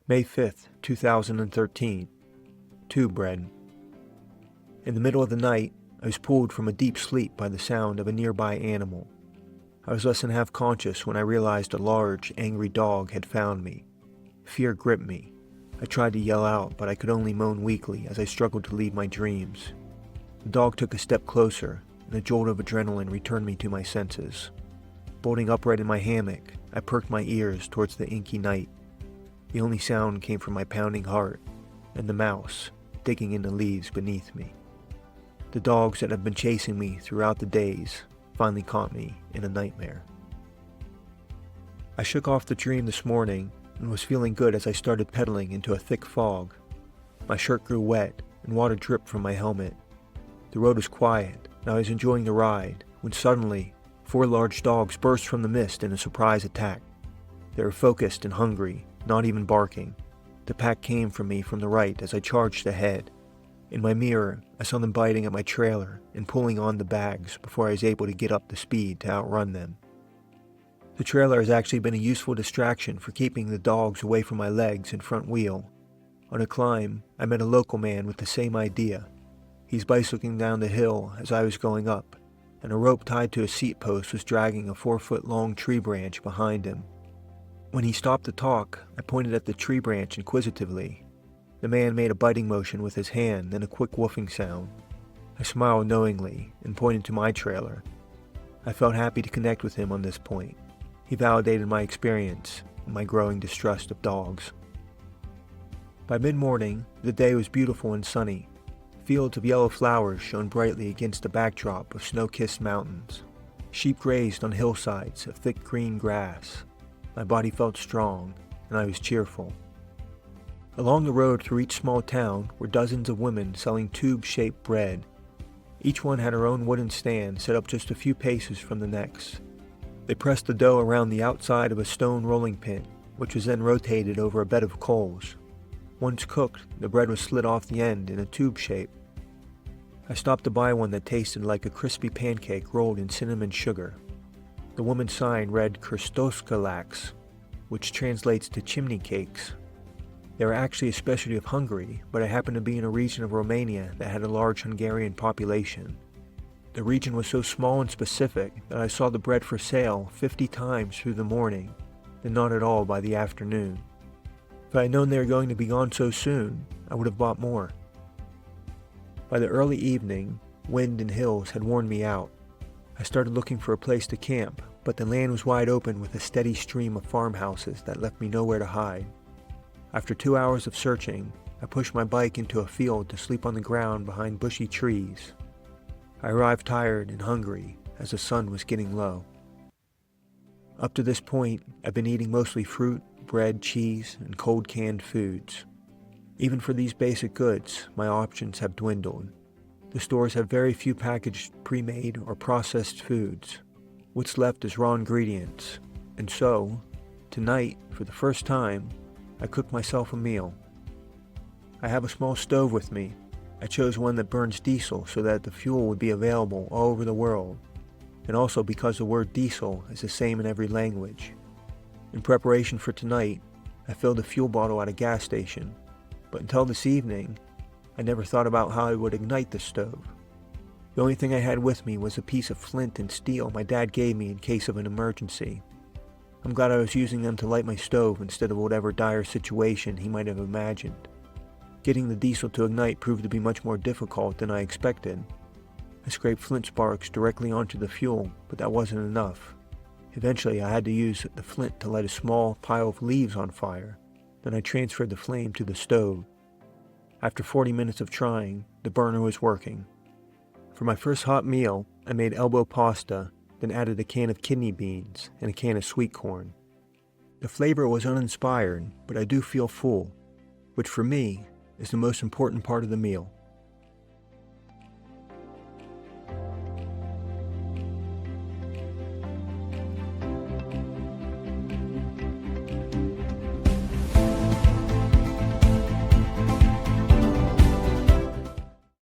May 5th, 2013. To Bread. In the middle of the night, I was pulled from a deep sleep by the sound of a nearby animal. I was less than half conscious when I realized a large, angry dog had found me. Fear gripped me. I tried to yell out, but I could only moan weakly as I struggled to leave my dreams. The dog took a step closer, and a jolt of adrenaline returned me to my senses. Bolting upright in my hammock, I perked my ears towards the inky night. The only sound came from my pounding heart and the mouse digging in the leaves beneath me. The dogs that had been chasing me throughout the days finally caught me in a nightmare. I shook off the dream this morning and was feeling good as I started pedaling into a thick fog. My shirt grew wet and water dripped from my helmet. The road was quiet and I was enjoying the ride when suddenly 4 large dogs burst from the mist in a surprise attack. They were focused and hungry, not even barking. The pack came from me from the right as I charged ahead. In my mirror, I saw them biting at my trailer and pulling on the bags before I was able to get up the speed to outrun them. The trailer has actually been a useful distraction for keeping the dogs away from my legs and front wheel. On a climb, I met a local man with the same idea. He's bicycling down the hill as I was going up, and a rope tied to a seat post was dragging a 4-foot-long tree branch behind him. When he stopped to talk, I pointed at the tree branch inquisitively. The man made a biting motion with his hand, then a quick woofing sound. I smiled knowingly and pointed to my trailer. I felt happy to connect with him on this point. He validated my experience and my growing distrust of dogs. By mid-morning, the day was beautiful and sunny. Fields of yellow flowers shone brightly against a backdrop of snow-kissed mountains. Sheep grazed on hillsides of thick green grass. My body felt strong, and I was cheerful. Along the road through each small town were dozens of women selling tube-shaped bread. Each one had her own wooden stand set up just a few paces from the next. They pressed the dough around the outside of a stone rolling pin, which was then rotated over a bed of coals. Once cooked, the bread was slid off the end in a tube shape. I stopped to buy one that tasted like a crispy pancake rolled in cinnamon sugar. The woman's sign read Krstoskalaks, which translates to chimney cakes. They were actually a specialty of Hungary, but I happened to be in a region of Romania that had a large Hungarian population. The region was so small and specific that I saw the bread for sale 50 times through the morning, and not at all by the afternoon. If I had known they were going to be gone so soon, I would have bought more. By the early evening, wind and hills had worn me out. I started looking for a place to camp, but the land was wide open with a steady stream of farmhouses that left me nowhere to hide. After 2 hours of searching, I pushed my bike into a field to sleep on the ground behind bushy trees. I arrived tired and hungry as the sun was getting low. Up to this point, I've been eating mostly fruit, bread, cheese, and cold canned foods. Even for these basic goods, my options have dwindled. The stores have very few packaged, pre-made, or processed foods. What's left is raw ingredients. And so, tonight, for the first time, I cooked myself a meal. I have a small stove with me. I chose one that burns diesel so that the fuel would be available all over the world, and also because the word diesel is the same in every language. In preparation for tonight, I filled a fuel bottle at a gas station, but until this evening, I never thought about how I would ignite the stove. The only thing I had with me was a piece of flint and steel my dad gave me in case of an emergency. I'm glad I was using them to light my stove instead of whatever dire situation he might have imagined. Getting the diesel to ignite proved to be much more difficult than I expected. I scraped flint sparks directly onto the fuel, but that wasn't enough. Eventually I had to use the flint to light a small pile of leaves on fire. Then I transferred the flame to the stove. After 40 minutes of trying, the burner was working. For my first hot meal, I made elbow pasta, then added a can of kidney beans and a can of sweet corn. The flavor was uninspired, but I do feel full, which for me is the most important part of the meal.